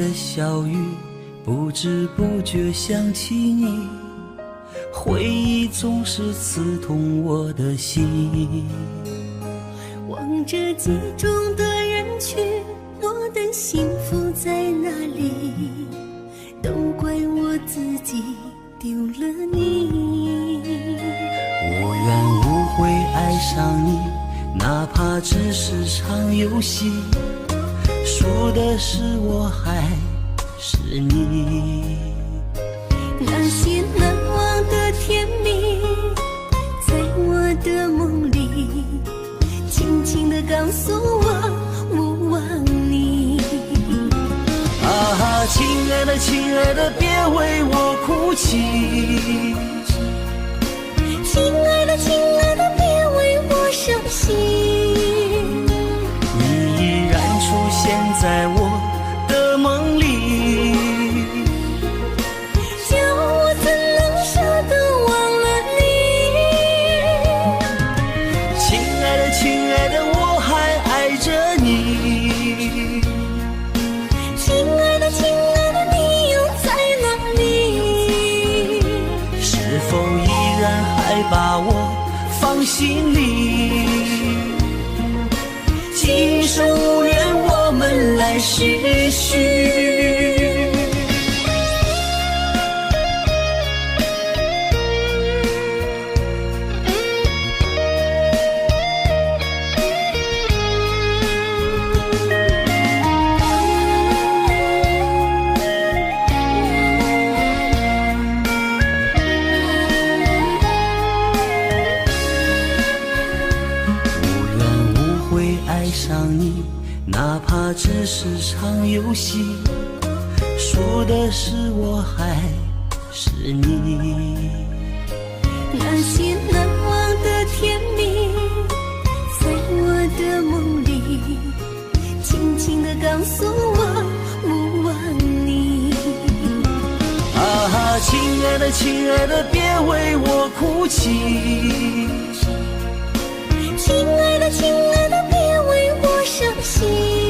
的小雨，不知不觉想起你，回忆总是刺痛我的心。望着记中的人群，我的幸福在哪里？都怪我自己丢了你。无缘无悔爱上你，哪怕只是场游戏，输的是我还是你。那些难忘的甜蜜，在我的梦里轻轻地告诉我勿忘你。啊，亲爱的亲爱的，别为我哭泣，亲爱的亲爱的，别为我伤心。你依然出现在我的梦里，叫我怎能舍得忘了你。亲爱的亲爱的，我还爱着你。亲爱的亲爱的，你又在哪里？是否依然还把我放心里？今生无缘，我们来续续。爱上你，哪怕只是场游戏，输的是我还是你。那些难忘的甜蜜，在我的梦里轻轻地告诉我勿忘你。啊，亲爱的亲爱的，别为我哭泣，亲爱的亲爱的，别为我伤心。